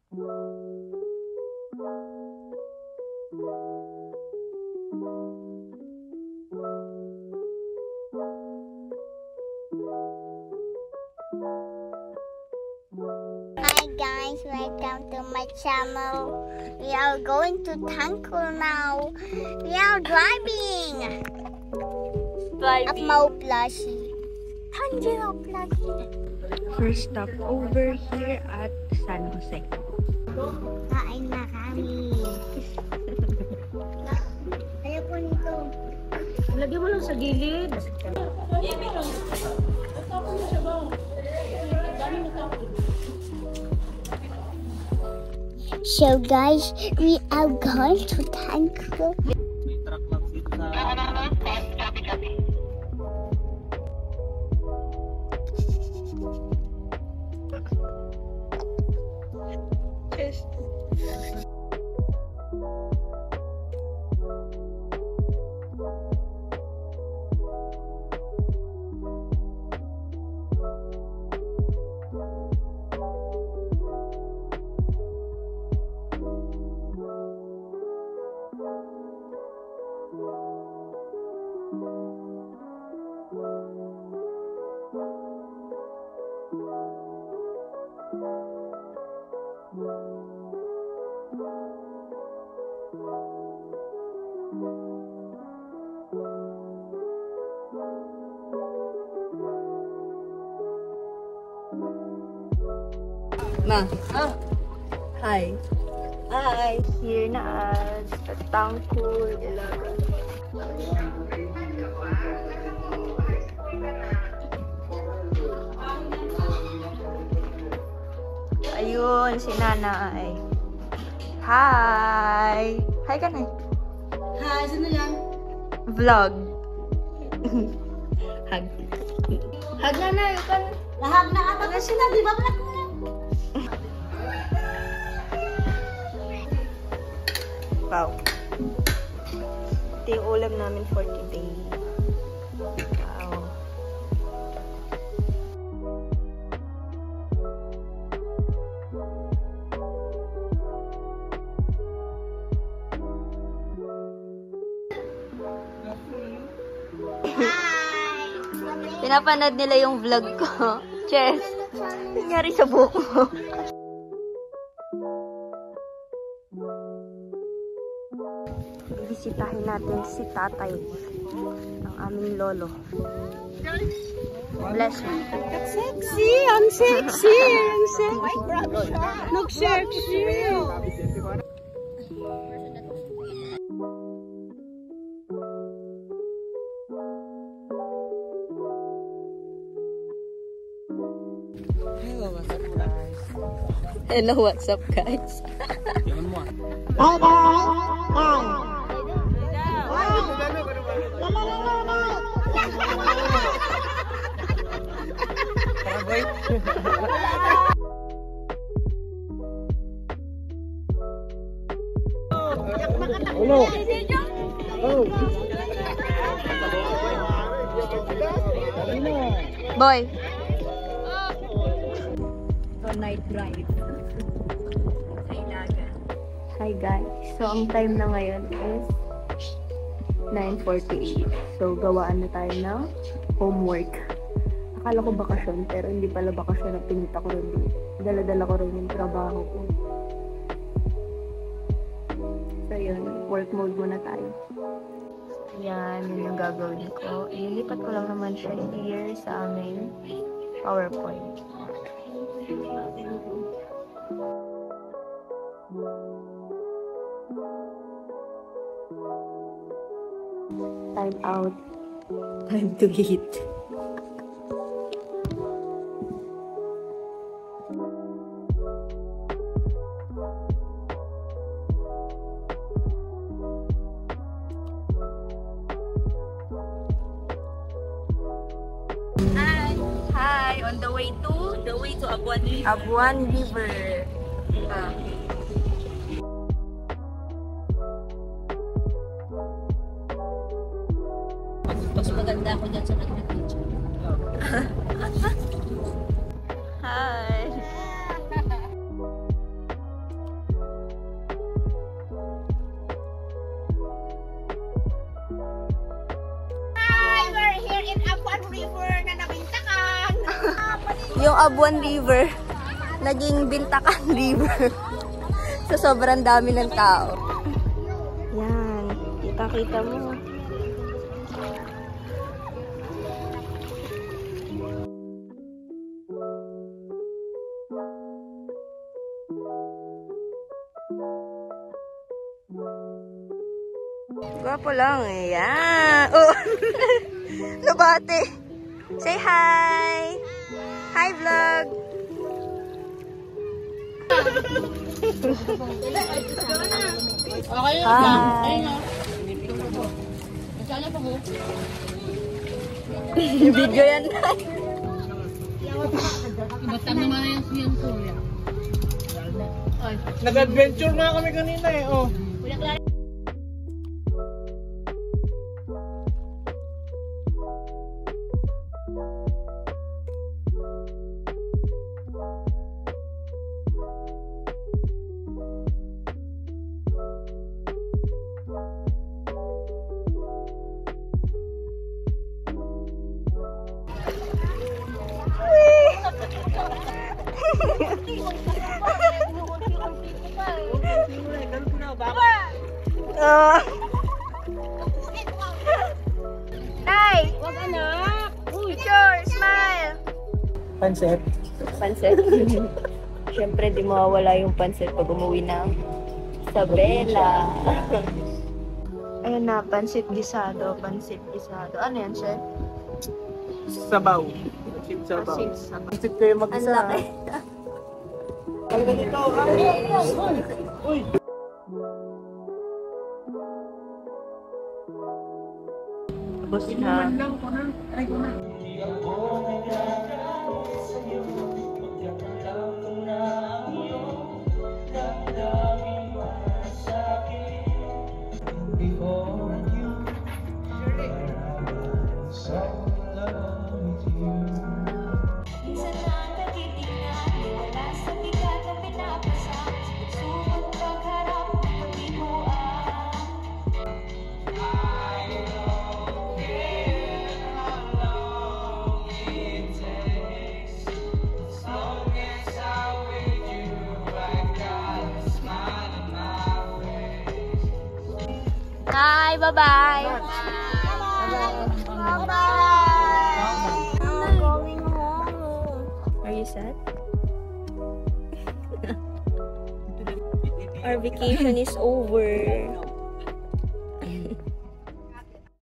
Hi guys, welcome to my channel. We are going to Thankul now. We are driving. At Mauplashi. Tanjiro Plashi. First stop over here at San Jose. Kain na kami. Ayoko nito. Lagyan mo lang sa gilid. So guys, we are going to Thankul. Ma. Hi. Hi. Here na at Thankul, Ilagan. Ayun, si Nanay. Hi. Hi ka na. Hi, sino yan? Vlog. Hug. Hug na na. Lahag na ata na sila, di ba? Wow. Ito yung ulam namin for today. Wow. Pinapanood nila yung vlog ko. Chess, nangyari sa buhok mo. Bisitahin natin si tatay, ang aming lolo. Bless me. Sexy! I'm sexy! I'm sexy! Look sexy! Hello, what's up guys? Hello. Boy. Night drive. Hi guys. So ang time na ngayon is 9:48. So gawaan na tayo ng homework. Akala ko bakasyon pero hindi pala bakasyon na pinita ko rin. Dala-dala ko rin yung trabaho ko. So yun, work mode muna tayo. Yan, yun yung gagawin ko. Ililipat ko lang naman siya here sa aming PowerPoint. Time out. Time to eat. Hi, on the way to Abuan River. Mas maganda ako dyan sa nag-picture. Hi. Abuan River na nabintakan. Yung Abuan River, naging Bintakan River. Sa sobrang dami ng tao. Yan, kita-kita mo. Gwapo lang eh. Yan. Oh. Lubate. Say hi. Hi vlog. Okay, Hi. Video yan. Basta naman yung siyang kuya. Nag-adventure na kami kanina eh, oh. Hi! Wag anak! Picture! Smile! Pansit. Pansit. Siyempre, di mawawala yung pansit pag umuwi ng Isabela. Ayun na, pansit gisado. Pansit gisado. Ano yan, chef? Sabaw. Pansit sabaw. Pansit kayo Ang mag-isa. laki. Ang ganito. Uy! Tapos na. Hi, bye-bye. Bye-bye. I'm going home. Are you sad? Our vacation is over.